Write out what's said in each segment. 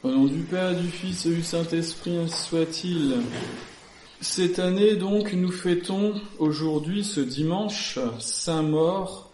Au nom du Père, du Fils et du Saint-Esprit, ainsi soit-il. Cette année, donc, nous fêtons aujourd'hui, ce dimanche, Saint-Maur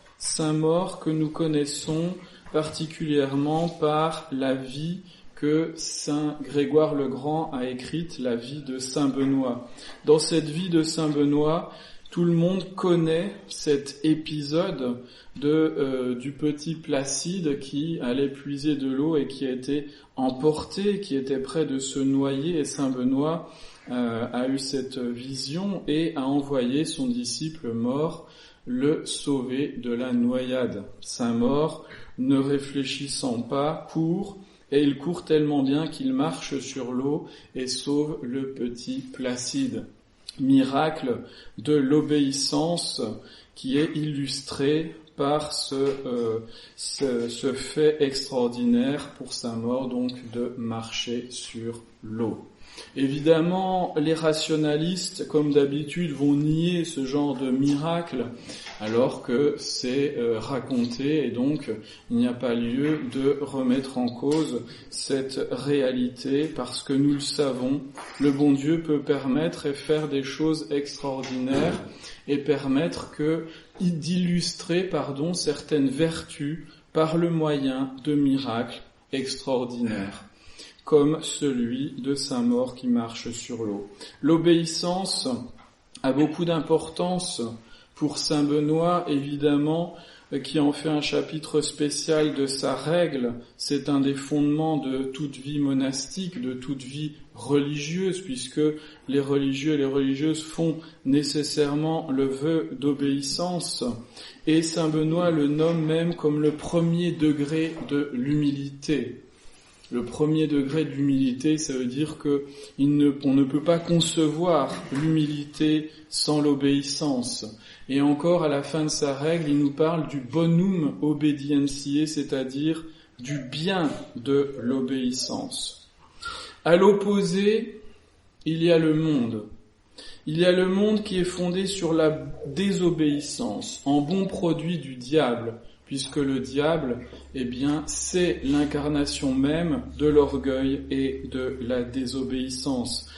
que nous connaissons particulièrement par la vie que Saint Grégoire le Grand a écrite, la vie de Saint Benoît. Dans cette vie de Saint Benoît, tout le monde connaît cet épisode du petit Placide qui allait puiser de l'eau et qui a été emporté, qui était près de se noyer, et Saint Benoît a eu cette vision et a envoyé son disciple mort le sauver de la noyade. Saint Maur, ne réfléchissant pas, court, et il court tellement bien qu'il marche sur l'eau et sauve le petit Placide. Miracle de l'obéissance qui est illustré par ce fait extraordinaire pour Saint Maur, donc de marcher sur l'eau. Évidemment, les rationalistes, comme d'habitude, vont nier ce genre de miracle, alors que c'est raconté, et donc il n'y a pas lieu de remettre en cause cette réalité, parce que nous le savons, le bon Dieu peut permettre et faire des choses extraordinaires, et permettre d'illustrer certaines vertus par le moyen de miracles extraordinaires, comme celui de Saint Maur qui marche sur l'eau. L'obéissance a beaucoup d'importance pour Saint Benoît, évidemment, qui en fait un chapitre spécial de sa règle. C'est un des fondements de toute vie monastique, de toute vie religieuse, puisque les religieux et les religieuses font nécessairement le vœu d'obéissance. Et Saint Benoît le nomme même comme le premier degré de l'humilité. Le premier degré de l'humilité, ça veut dire qu'on ne peut pas concevoir l'humilité sans l'obéissance. Et encore, à la fin de sa règle, il nous parle du bonum obedientiae, c'est-à-dire du bien de l'obéissance. À l'opposé, il y a le monde. Il y a le monde qui est fondé sur la désobéissance, en bon produit du diable, puisque le diable, c'est l'incarnation même de l'orgueil et de la désobéissance.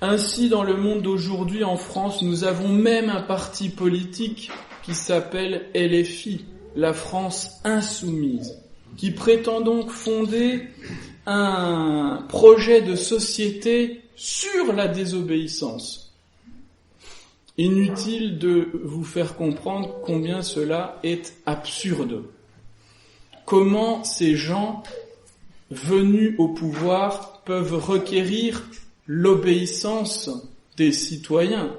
Ainsi, dans le monde d'aujourd'hui, en France, nous avons même un parti politique qui s'appelle LFI, la France insoumise, qui prétend donc fonder un projet de société sur la désobéissance. Inutile de vous faire comprendre combien cela est absurde. Comment ces gens venus au pouvoir peuvent requérir l'obéissance des citoyens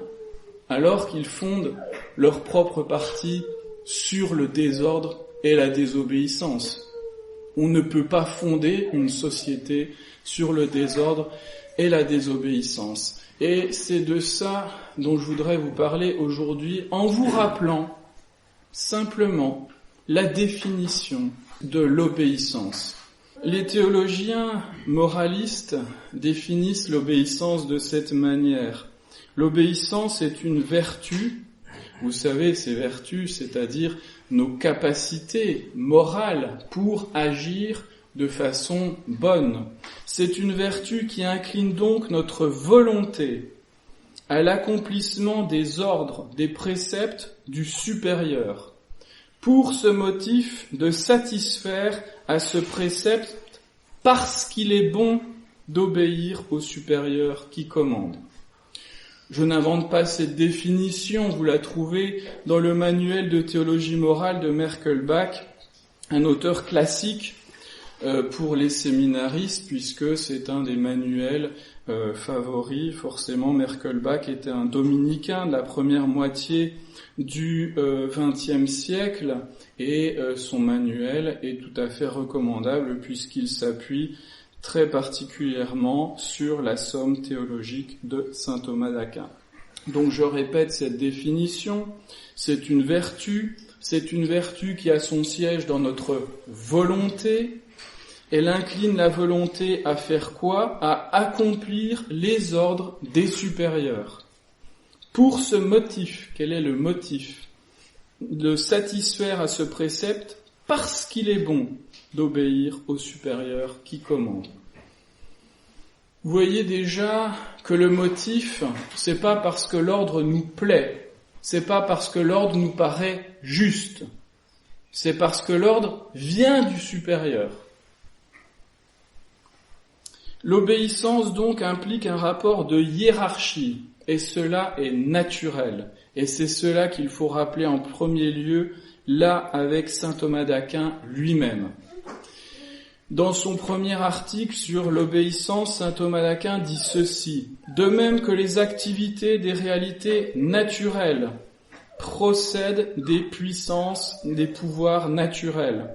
alors qu'ils fondent leur propre parti sur le désordre et la désobéissance. On ne peut pas fonder une société sur le désordre et la désobéissance. Et c'est de ça dont je voudrais vous parler aujourd'hui, en vous rappelant simplement la définition de l'obéissance. Les théologiens moralistes définissent l'obéissance de cette manière. L'obéissance est une vertu. Vous savez, ces vertus, c'est-à-dire nos capacités morales pour agir de façon bonne. C'est une vertu qui incline donc notre volonté à l'accomplissement des ordres, des préceptes du supérieur, pour ce motif de satisfaire à ce précepte parce qu'il est bon d'obéir au supérieur qui commande. Je n'invente pas cette définition, vous la trouvez dans le manuel de théologie morale de Merkelbach, un auteur classique pour les séminaristes, puisque c'est un des manuels favoris. Forcément, Merkelbach était un dominicain de la première moitié du XXe siècle, et son manuel est tout à fait recommandable puisqu'il s'appuie très particulièrement sur la somme théologique de saint Thomas d'Aquin. Donc je répète cette définition, c'est une vertu qui a son siège dans notre volonté. Elle incline la volonté à faire quoi? À accomplir les ordres des supérieurs. Pour ce motif, quel est le motif? De satisfaire à ce précepte parce qu'il est bon d'obéir au supérieur qui commande. Vous voyez déjà que le motif, c'est pas parce que l'ordre nous plaît, c'est pas parce que l'ordre nous paraît juste, c'est parce que l'ordre vient du supérieur. L'obéissance donc implique un rapport de hiérarchie, et cela est naturel. Et c'est cela qu'il faut rappeler en premier lieu, là avec saint Thomas d'Aquin lui-même. Dans son premier article sur l'obéissance, saint Thomas d'Aquin dit ceci: « De même que les activités des réalités naturelles procèdent des puissances, des pouvoirs naturels.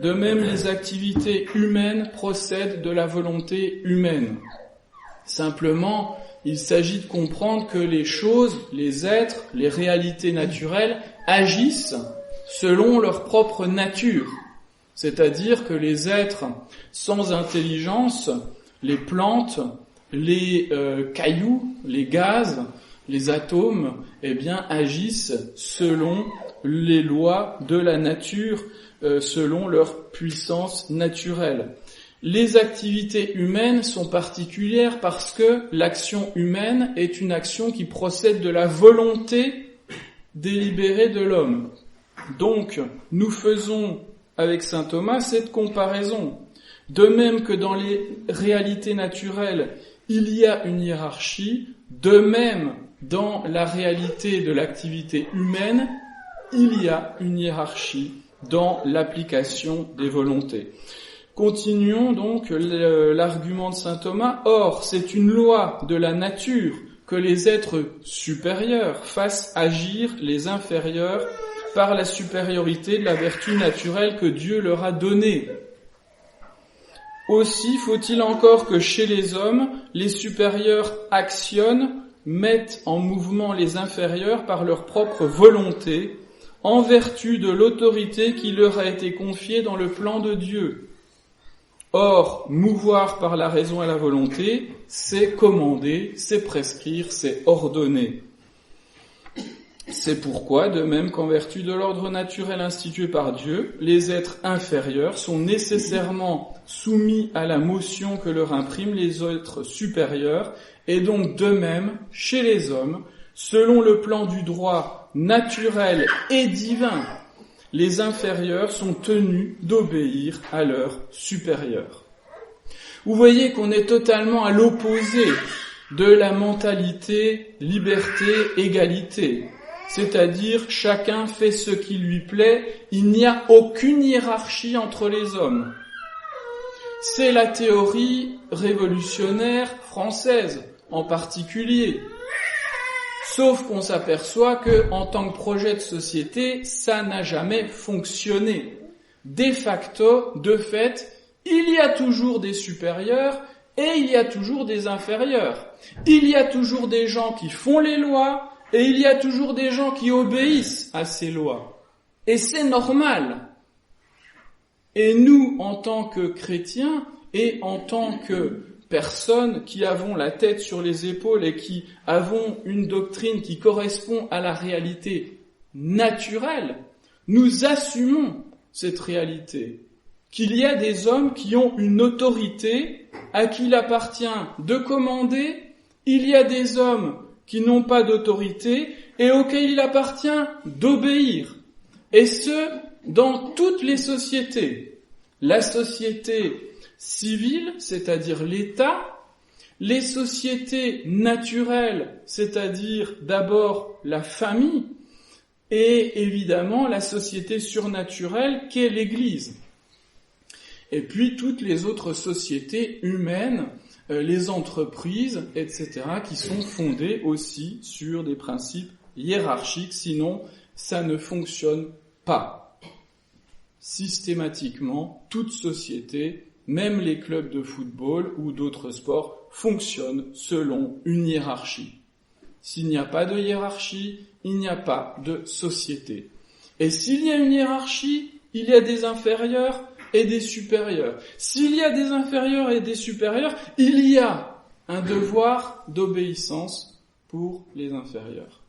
De même, les activités humaines procèdent de la volonté humaine. » Simplement, il s'agit de comprendre que les choses, les êtres, les réalités naturelles agissent selon leur propre nature. C'est-à-dire que les êtres sans intelligence, les plantes, les cailloux, les gaz, les atomes, agissent selon les lois de la nature, selon leur puissance naturelle. Les activités humaines sont particulières parce que l'action humaine est une action qui procède de la volonté délibérée de l'homme. Donc, nous faisons avec saint Thomas cette comparaison. De même que dans les réalités naturelles, il y a une hiérarchie, de même, dans la réalité de l'activité humaine, il y a une hiérarchie dans l'application des volontés. Continuons donc l'argument de saint Thomas. Or, c'est une loi de la nature que les êtres supérieurs fassent agir les inférieurs par la supériorité de la vertu naturelle que Dieu leur a donnée. Aussi faut-il encore que chez les hommes, les supérieurs actionnent, mettent en mouvement les inférieurs par leur propre volonté, en vertu de l'autorité qui leur a été confiée dans le plan de Dieu. Or, mouvoir par la raison et la volonté, c'est commander, c'est prescrire, c'est ordonner. C'est pourquoi, de même qu'en vertu de l'ordre naturel institué par Dieu, les êtres inférieurs sont nécessairement soumis à la motion que leur impriment les êtres supérieurs, et donc de même, chez les hommes, selon le plan du droit naturel et divin, les inférieurs sont tenus d'obéir à leurs supérieurs. Vous voyez qu'on est totalement à l'opposé de la mentalité liberté-égalité. C'est-à-dire chacun fait ce qui lui plaît, il n'y a aucune hiérarchie entre les hommes. C'est la théorie révolutionnaire française en particulier. Sauf qu'on s'aperçoit que, en tant que projet de société, ça n'a jamais fonctionné. De facto, de fait, il y a toujours des supérieurs et il y a toujours des inférieurs. Il y a toujours des gens qui font les lois, et il y a toujours des gens qui obéissent à ces lois. Et c'est normal. Et nous, en tant que chrétiens, et en tant que personnes qui avons la tête sur les épaules et qui avons une doctrine qui correspond à la réalité naturelle, nous assumons cette réalité. Qu'il y a des hommes qui ont une autorité à qui il appartient de commander, il y a des hommes qui n'ont pas d'autorité et auxquels il appartient d'obéir. Et ce, dans toutes les sociétés. La société civile, c'est-à-dire l'État, les sociétés naturelles, c'est-à-dire d'abord la famille, et évidemment la société surnaturelle qu'est l'Église. Et puis toutes les autres sociétés humaines, les entreprises, etc., qui sont fondées aussi sur des principes hiérarchiques, sinon ça ne fonctionne pas. Systématiquement, toute société, même les clubs de football ou d'autres sports, fonctionnent selon une hiérarchie. S'il n'y a pas de hiérarchie, il n'y a pas de société. Et s'il y a une hiérarchie, il y a des inférieurs et des supérieurs. S'il y a des inférieurs et des supérieurs, il y a un devoir d'obéissance pour les inférieurs.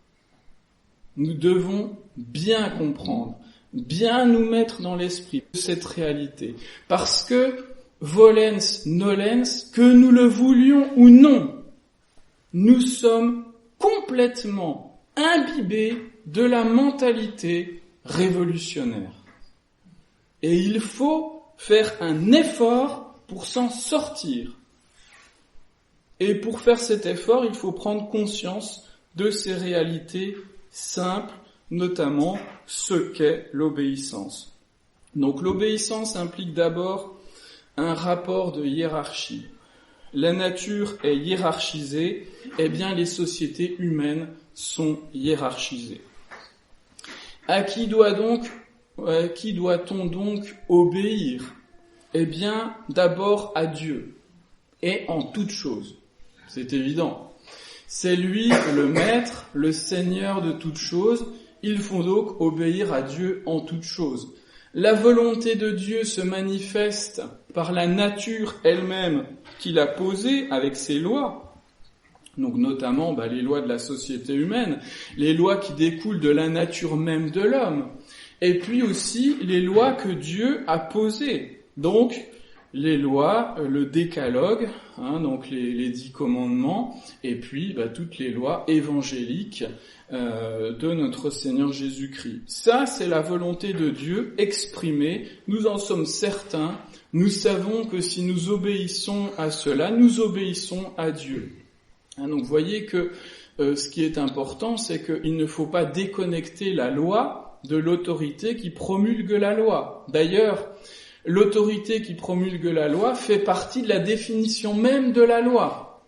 Nous devons bien comprendre, bien nous mettre dans l'esprit cette réalité. Parce que volens nolens, que nous le voulions ou non, nous sommes complètement imbibés de la mentalité révolutionnaire. Et il faut faire un effort pour s'en sortir. Et pour faire cet effort, il faut prendre conscience de ces réalités simples, notamment ce qu'est l'obéissance. Donc l'obéissance implique d'abord un rapport de hiérarchie. La nature est hiérarchisée, eh bien les sociétés humaines sont hiérarchisées. À qui doit-on donc obéir ? Eh bien, d'abord à Dieu, et en toutes choses. C'est évident. C'est lui le maître, le seigneur de toutes choses. Il faut donc obéir à Dieu en toutes choses. La volonté de Dieu se manifeste par la nature elle-même qu'il a posée avec ses lois. Donc notamment les lois de la société humaine, les lois qui découlent de la nature même de l'homme. Et puis aussi les lois que Dieu a posées. Donc les lois, le décalogue, donc les 10 commandements, et puis toutes les lois évangéliques de notre Seigneur Jésus-Christ. Ça, c'est la volonté de Dieu exprimée. Nous en sommes certains. Nous savons que si nous obéissons à cela, nous obéissons à Dieu. Donc vous voyez que ce qui est important, c'est qu'il ne faut pas déconnecter la loi de l'autorité qui promulgue la loi. D'ailleurs, l'autorité qui promulgue la loi fait partie de la définition même de la loi.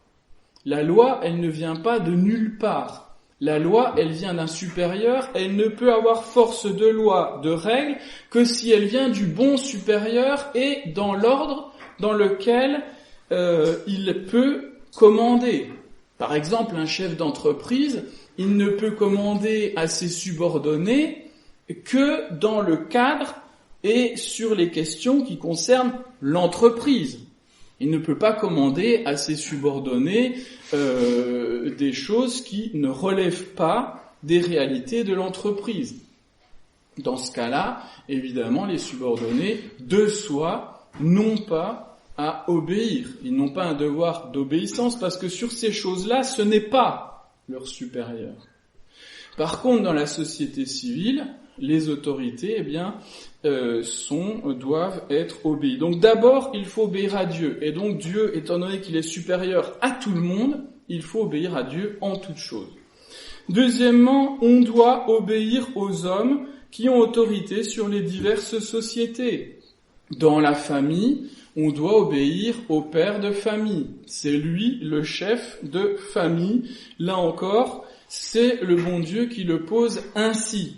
La loi, elle ne vient pas de nulle part. La loi, elle vient d'un supérieur, elle ne peut avoir force de loi, de règle, que si elle vient du bon supérieur et dans l'ordre dans lequel il peut commander. Par exemple, un chef d'entreprise, il ne peut commander à ses subordonnés que dans le cadre et sur les questions qui concernent l'entreprise. Il ne peut pas commander à ses subordonnés des choses qui ne relèvent pas des réalités de l'entreprise. Dans ce cas-là, évidemment, les subordonnés, de soi, n'ont pas à obéir. Ils n'ont pas un devoir d'obéissance parce que sur ces choses-là, ce n'est pas leur supérieur. Par contre, dans la société civile, les autorités, doivent être obéies. Donc d'abord, il faut obéir à Dieu. Et donc Dieu, étant donné qu'il est supérieur à tout le monde, il faut obéir à Dieu en toutes choses. Deuxièmement, on doit obéir aux hommes qui ont autorité sur les diverses sociétés. Dans la famille, on doit obéir au père de famille. C'est lui le chef de famille. Là encore, c'est le bon Dieu qui le pose ainsi.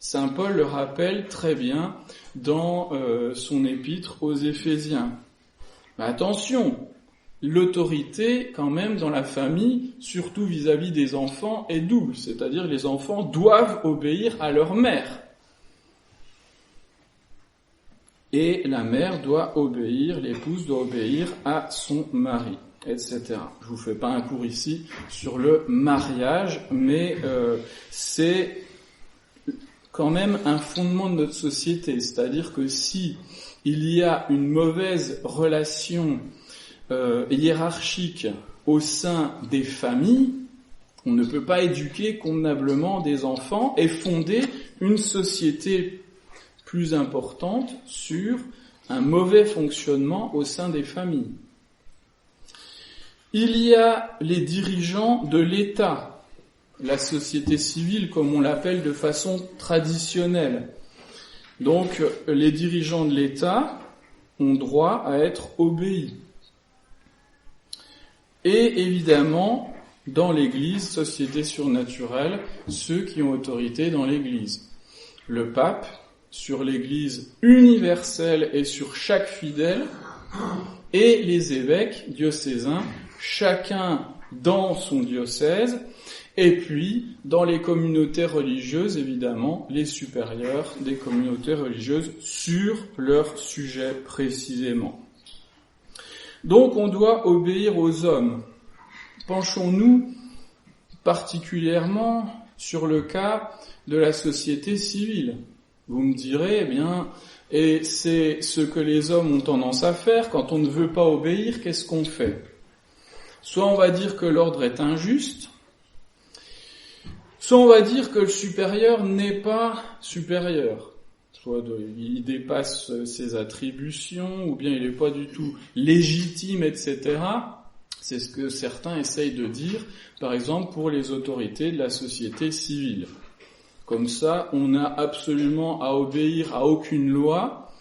Saint Paul le rappelle très bien dans son épître aux Éphésiens. Mais attention, l'autorité quand même dans la famille, surtout vis-à-vis des enfants, est double. C'est-à-dire les enfants doivent obéir à leur mère. Et la mère doit obéir, l'épouse doit obéir à son mari, etc. Je vous fais pas un cours ici sur le mariage, mais c'est quand même un fondement de notre société. C'est-à-dire que si il y a une mauvaise relation hiérarchique au sein des familles, on ne peut pas éduquer convenablement des enfants et fonder une société plus importante sur un mauvais fonctionnement au sein des familles. Il y a les dirigeants de l'État, la société civile comme on l'appelle de façon traditionnelle. Donc les dirigeants de l'État ont droit à être obéis. Et évidemment, dans l'Église, société surnaturelle, ceux qui ont autorité dans l'Église. Le pape, sur l'Église universelle et sur chaque fidèle, et les évêques diocésains, chacun dans son diocèse, et puis dans les communautés religieuses, évidemment, les supérieurs des communautés religieuses sur leur sujet précisément. Donc on doit obéir aux hommes. Penchons-nous particulièrement sur le cas de la société civile. Vous me direz, Et c'est ce que les hommes ont tendance à faire. Quand on ne veut pas obéir, qu'est-ce qu'on fait? Soit on va dire que l'ordre est injuste, soit on va dire que le supérieur n'est pas supérieur. Soit il dépasse ses attributions, ou bien il n'est pas du tout légitime, etc. C'est ce que certains essayent de dire, par exemple pour les autorités de la société civile. Comme ça, on n'a absolument à obéir à aucune loi,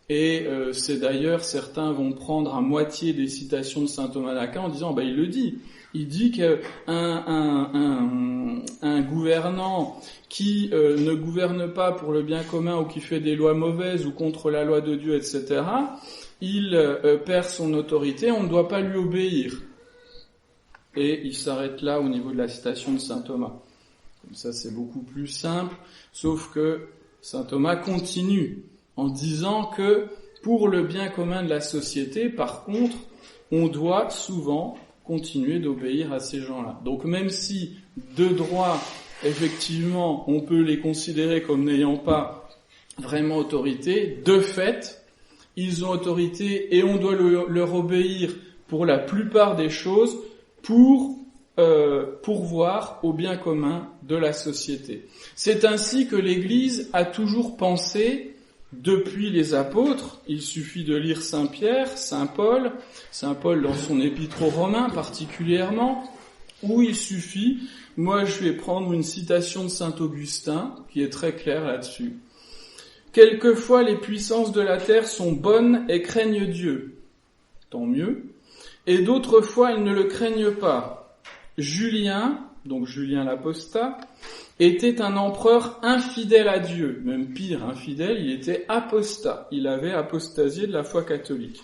et c'est d'ailleurs, certains vont prendre à moitié des citations de saint Thomas d'Aquin en disant, il le dit. Il dit qu'un gouvernant qui ne gouverne pas pour le bien commun ou qui fait des lois mauvaises ou contre la loi de Dieu, etc., il perd son autorité, on ne doit pas lui obéir. Et il s'arrête là au niveau de la citation de saint Thomas. Comme ça, c'est beaucoup plus simple, sauf que saint Thomas continue en disant que pour le bien commun de la société, par contre, on doit souvent continuer d'obéir à ces gens-là. Donc même si de droit, effectivement, on peut les considérer comme n'ayant pas vraiment autorité, de fait, ils ont autorité et on doit leur obéir pour la plupart des choses pour pourvoir au bien commun de la société. C'est ainsi que l'Église a toujours pensé depuis les apôtres. Il suffit de lire Saint Pierre, Saint Paul dans son épître aux Romains particulièrement, où il suffit, moi je vais prendre une citation de Saint Augustin qui est très claire là-dessus. Quelquefois les puissances de la terre sont bonnes et craignent Dieu, tant mieux, et d'autres fois elles ne le craignent pas. Julien, donc Julien l'apostat, était un empereur infidèle à Dieu, même pire, infidèle, il était apostat, il avait apostasié de la foi catholique.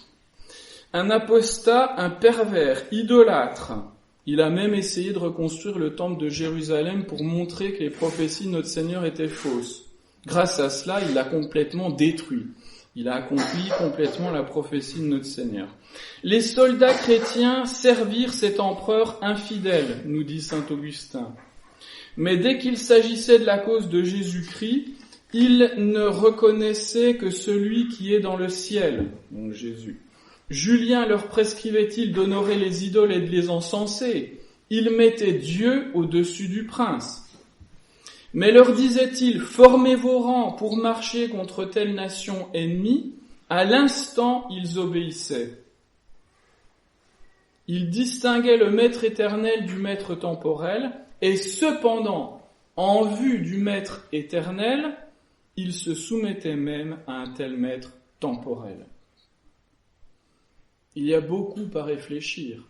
Un apostat, un pervers, idolâtre, il a même essayé de reconstruire le temple de Jérusalem pour montrer que les prophéties de notre Seigneur étaient fausses. Grâce à cela, il l'a complètement détruit. Il a accompli complètement la prophétie de notre Seigneur. Les soldats chrétiens servirent cet empereur infidèle, nous dit saint Augustin. Mais dès qu'il s'agissait de la cause de Jésus-Christ, ils ne reconnaissaient que celui qui est dans le ciel, donc Jésus. Julien leur prescrivait-il d'honorer les idoles et de les encenser? Il mettait Dieu au-dessus du prince. Mais leur disait-il, formez vos rangs pour marcher contre telle nation ennemie? À l'instant, ils obéissaient. Ils distinguaient le maître éternel du maître temporel, et cependant, en vue du maître éternel, ils se soumettaient même à un tel maître temporel. Il y a beaucoup à réfléchir,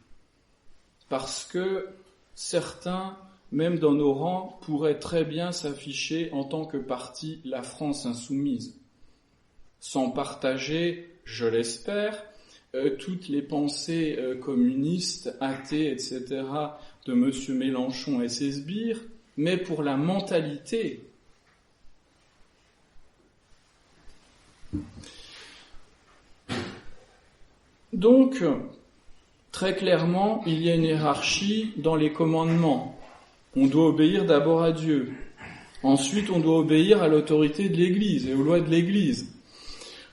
parce que certains, même dans nos rangs, pourraient très bien s'afficher en tant que parti la France insoumise, sans partager, je l'espère, toutes les pensées communistes, athées, etc., de M. Mélenchon et ses sbires, mais pour la mentalité. Donc, très clairement, il y a une hiérarchie dans les commandements. On doit obéir d'abord à Dieu. Ensuite, on doit obéir à l'autorité de l'Église et aux lois de l'Église.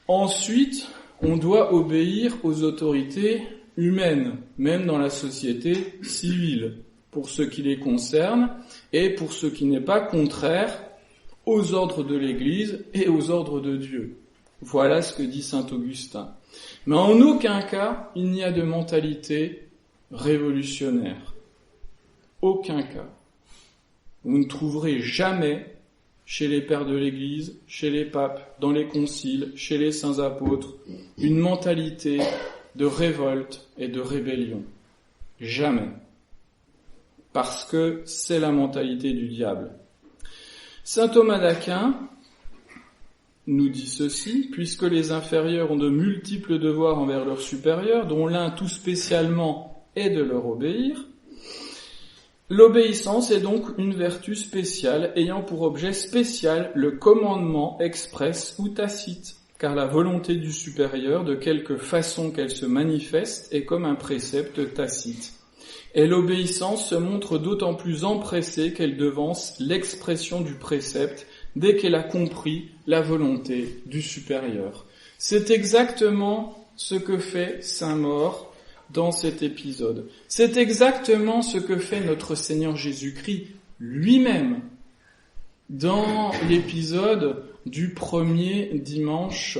Ensuite, on doit obéir aux autorités humaines, même dans la société civile, pour ce qui les concerne et pour ce qui n'est pas contraire aux ordres de l'Église et aux ordres de Dieu. Voilà ce que dit saint Augustin. Mais en aucun cas, il n'y a de mentalité révolutionnaire. Aucun cas. Vous ne trouverez jamais, chez les pères de l'Église, chez les papes, dans les conciles, chez les saints apôtres, une mentalité de révolte et de rébellion. Jamais. Parce que c'est la mentalité du diable. Saint Thomas d'Aquin nous dit ceci, puisque les inférieurs ont de multiples devoirs envers leurs supérieurs, dont l'un tout spécialement est de leur obéir, l'obéissance est donc une vertu spéciale ayant pour objet spécial le commandement express ou tacite, car la volonté du supérieur, de quelque façon qu'elle se manifeste, est comme un précepte tacite. Et l'obéissance se montre d'autant plus empressée qu'elle devance l'expression du précepte dès qu'elle a compris la volonté du supérieur. C'est exactement ce que fait Saint Maure dans cet épisode. C'est exactement ce que fait notre Seigneur Jésus-Christ lui-même dans l'épisode du premier dimanche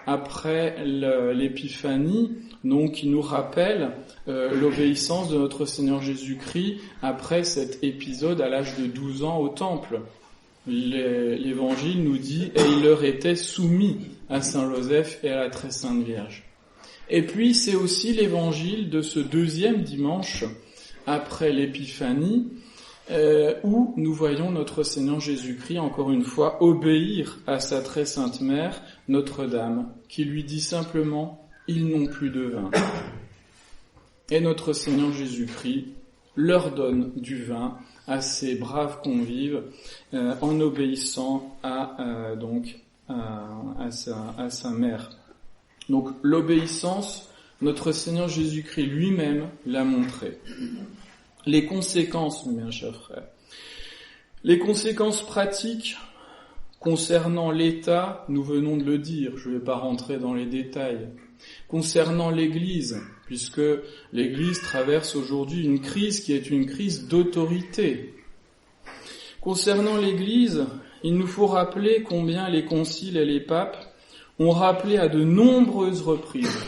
après l'épiphanie, donc qui nous rappelle l'obéissance de notre Seigneur Jésus-Christ après cet épisode à l'âge de 12 ans au temple. L'Évangile nous dit « Et il leur était soumis à Saint Joseph et à la très sainte Vierge ». Et puis c'est aussi l'Évangile de ce deuxième dimanche après l'épiphanie, où nous voyons notre Seigneur Jésus-Christ, encore une fois, obéir à sa très sainte mère, Notre-Dame, qui lui dit simplement « Ils n'ont plus de vin ». Et notre Seigneur Jésus-Christ leur donne du vin à ses braves convives, en obéissant à sa mère. Donc l'obéissance, notre Seigneur Jésus-Christ lui-même l'a montré. Les conséquences, mes bien chers frères, les conséquences pratiques concernant l'État, nous venons de le dire, je ne vais pas rentrer dans les détails. Concernant l'Église, puisque l'Église traverse aujourd'hui une crise qui est une crise d'autorité. Concernant l'Église, il nous faut rappeler combien les conciles et les papes ont rappelé à de nombreuses reprises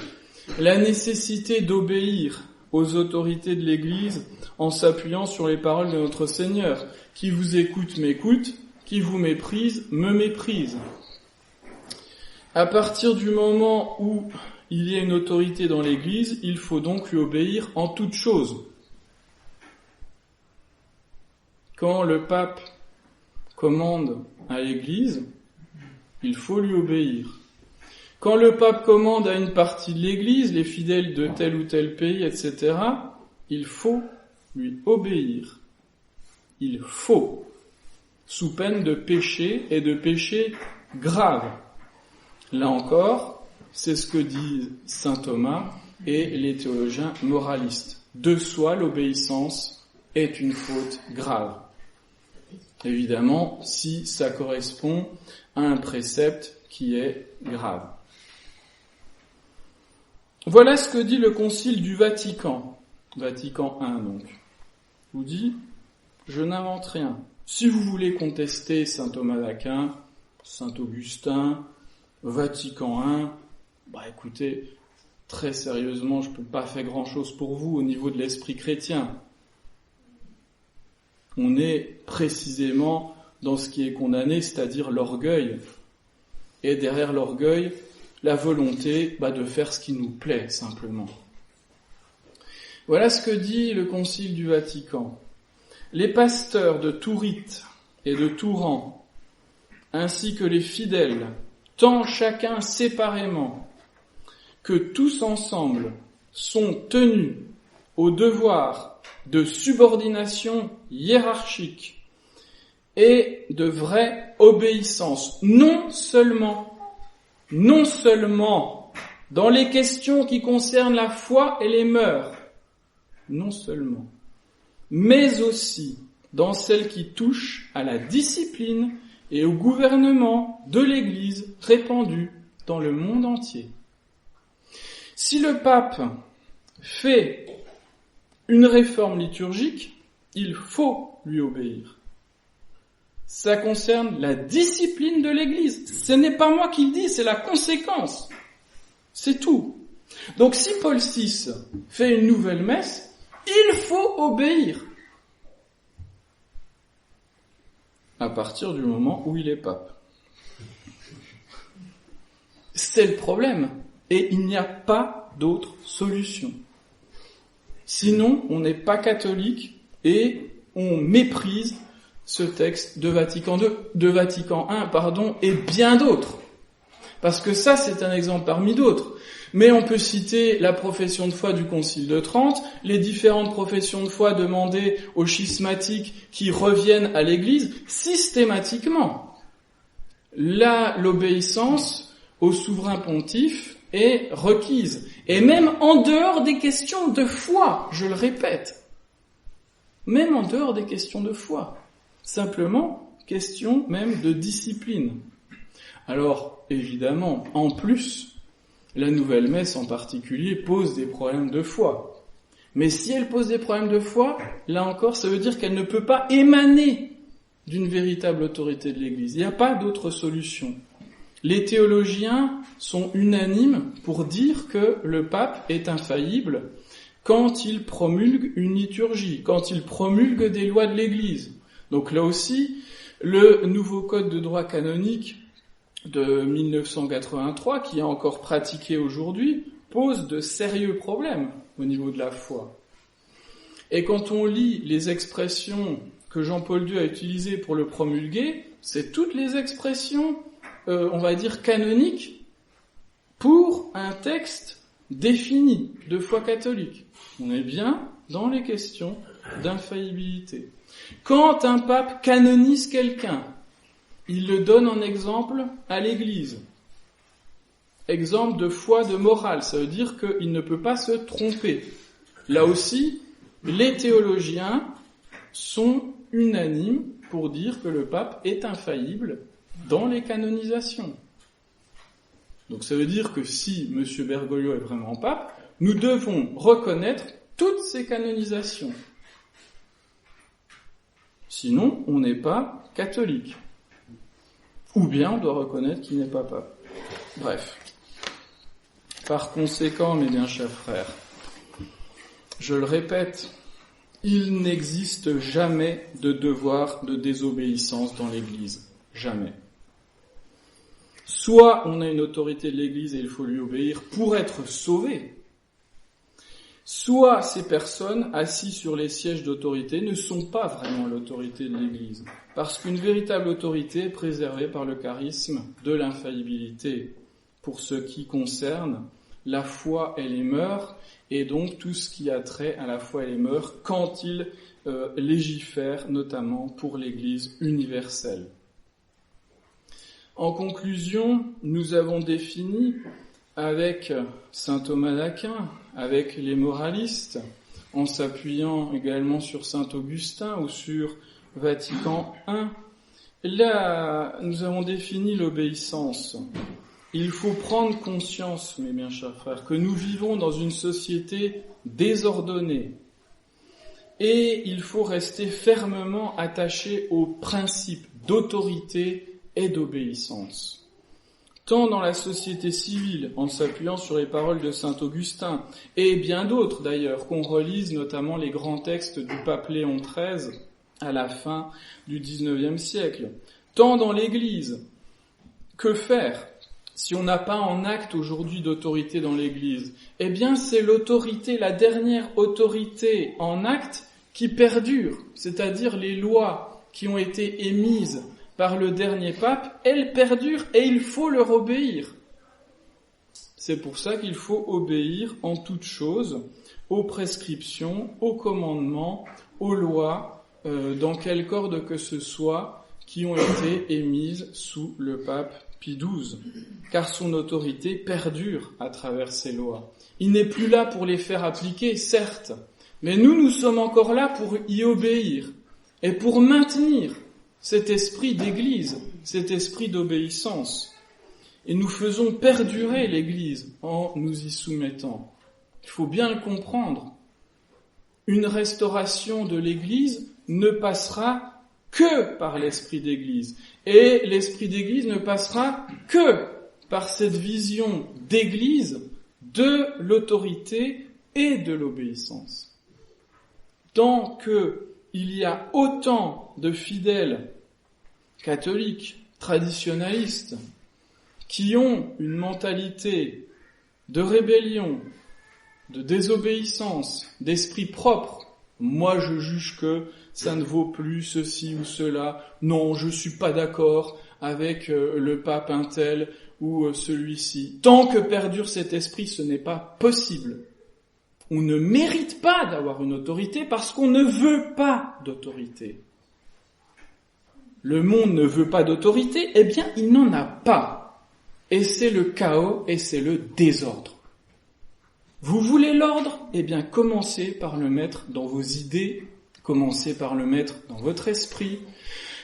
la nécessité d'obéir aux autorités de l'Église en s'appuyant sur les paroles de notre Seigneur. Qui vous écoute m'écoute, qui vous méprise me méprise. À partir du moment où il y a une autorité dans l'Église, il faut donc lui obéir en toutes choses. Quand le pape commande à l'Église, il faut lui obéir. Quand le pape commande à une partie de l'Église, les fidèles de tel ou tel pays, etc., il faut lui obéir. Il faut, sous peine de péché et de péché grave. Là encore, c'est ce que disent saint Thomas et les théologiens moralistes. De soi, l'obéissance est une faute grave. Évidemment, si ça correspond à un précepte qui est grave. Voilà ce que dit le Concile du Vatican, Vatican I donc. Je vous dis, je n'invente rien. Si vous voulez contester saint Thomas d'Aquin, saint Augustin, Vatican I, écoutez, très sérieusement, je ne peux pas faire grand-chose pour vous au niveau de l'esprit chrétien. On est précisément dans ce qui est condamné, c'est-à-dire l'orgueil. Et derrière l'orgueil, la volonté de faire ce qui nous plaît, simplement. Voilà ce que dit le Concile du Vatican. Les pasteurs de tout rite et de tout rang, ainsi que les fidèles, tant chacun séparément que tous ensemble, sont tenus au devoir de subordination hiérarchique et de vraie obéissance, non seulement dans les questions qui concernent la foi et les mœurs, non seulement, mais aussi dans celles qui touchent à la discipline et au gouvernement de l'Église répandue dans le monde entier. Si le pape fait une réforme liturgique, il faut lui obéir. Ça concerne la discipline de l'Église. Ce n'est pas moi qui le dis, c'est la conséquence. C'est tout. Donc si Paul VI fait une nouvelle messe, il faut obéir. À partir du moment où il est pape. C'est le problème. Et il n'y a pas d'autre solution. Sinon, on n'est pas catholique et on méprise ce texte de Vatican I, et bien d'autres. Parce que ça, c'est un exemple parmi d'autres. Mais on peut citer la profession de foi du Concile de Trente, les différentes professions de foi demandées aux schismatiques qui reviennent à l'Église systématiquement. Là, l'obéissance au souverain pontife est requise. Et même en dehors des questions de foi, je le répète. Même en dehors des questions de foi. Simplement, question même de discipline. Alors, évidemment, en plus La nouvelle messe en particulier pose des problèmes de foi. Mais si elle pose des problèmes de foi, là encore, ça veut dire qu'elle ne peut pas émaner d'une véritable autorité de l'Église. Il n'y a pas d'autre solution. Les théologiens sont unanimes pour dire que le pape est infaillible quand il promulgue une liturgie, quand il promulgue des lois de l'Église. Donc là aussi, le nouveau code de droit canonique de 1983, qui est encore pratiqué aujourd'hui, pose de sérieux problèmes au niveau de la foi. Et quand on lit les expressions que Jean-Paul II a utilisées pour le promulguer, c'est toutes les expressions, on va dire, canoniques pour un texte défini de foi catholique. On est bien dans les questions d'infaillibilité. Quand un pape canonise quelqu'un, il le donne en exemple à l'Église. Exemple de foi, de morale, ça veut dire qu'il ne peut pas se tromper. Là aussi, les théologiens sont unanimes pour dire que le pape est infaillible dans les canonisations. Donc ça veut dire que si M. Bergoglio est vraiment pape, nous devons reconnaître toutes ces canonisations. Sinon, on n'est pas catholique. Ou bien on doit reconnaître qu'il n'est pas pape. Bref. Par conséquent, mes bien chers frères, je le répète, il n'existe jamais de devoir de désobéissance dans l'Église. Jamais. Soit on a une autorité de l'Église et il faut lui obéir pour être sauvé, soit ces personnes assises sur les sièges d'autorité ne sont pas vraiment l'autorité de l'Église, parce qu'une véritable autorité est préservée par le charisme de l'infaillibilité pour ce qui concerne la foi et les mœurs, et donc tout ce qui a trait à la foi et les mœurs quand il légifère notamment pour l'Église universelle. En conclusion, nous avons défini avec saint Thomas d'Aquin, avec les moralistes, en s'appuyant également sur saint Augustin ou sur Vatican I, là, nous avons défini l'obéissance. Il faut prendre conscience, mes bien chers frères, que nous vivons dans une société désordonnée et il faut rester fermement attaché aux principes d'autorité et d'obéissance. Tant dans la société civile, en s'appuyant sur les paroles de saint Augustin, et bien d'autres d'ailleurs, qu'on relise notamment les grands textes du pape Léon XIII à la fin du XIXe siècle. Tant dans l'Église, que faire si on n'a pas en acte aujourd'hui d'autorité dans l'Église? Eh bien, c'est l'autorité, la dernière autorité en acte qui perdure, c'est-à-dire les lois qui ont été émises par le dernier pape, elles perdurent et il faut leur obéir. C'est pour ça qu'il faut obéir en toutes choses aux prescriptions, aux commandements, aux lois, dans quelque ordre que ce soit, qui ont été émises sous le pape Pie XII, car son autorité perdure à travers ces lois. Il n'est plus là pour les faire appliquer, certes, mais nous sommes encore là pour y obéir et pour maintenir cet esprit d'église, cet esprit d'obéissance. Et nous faisons perdurer l'église en nous y soumettant. Il faut bien le comprendre. Une restauration de l'église ne passera que par l'esprit d'église. Et l'esprit d'église ne passera que par cette vision d'église de l'autorité et de l'obéissance. Tant qu'il y a autant de fidèles catholiques, traditionalistes, qui ont une mentalité de rébellion, de désobéissance, d'esprit propre, moi je juge que ça ne vaut plus ceci ou cela, non, je suis pas d'accord avec le pape un tel ou celui-ci. Tant que perdure cet esprit, ce n'est pas possible. On ne mérite pas d'avoir une autorité parce qu'on ne veut pas d'autorité. Le monde ne veut pas d'autorité, eh bien il n'en a pas. Et c'est le chaos et c'est le désordre. Vous voulez l'ordre? Eh bien commencez par le mettre dans vos idées, commencez par le mettre dans votre esprit,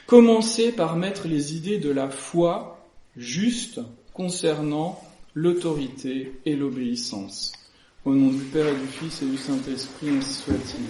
commencez par mettre les idées de la foi juste concernant l'autorité et l'obéissance. Au nom du Père et du Fils et du Saint-Esprit, ainsi soit-il.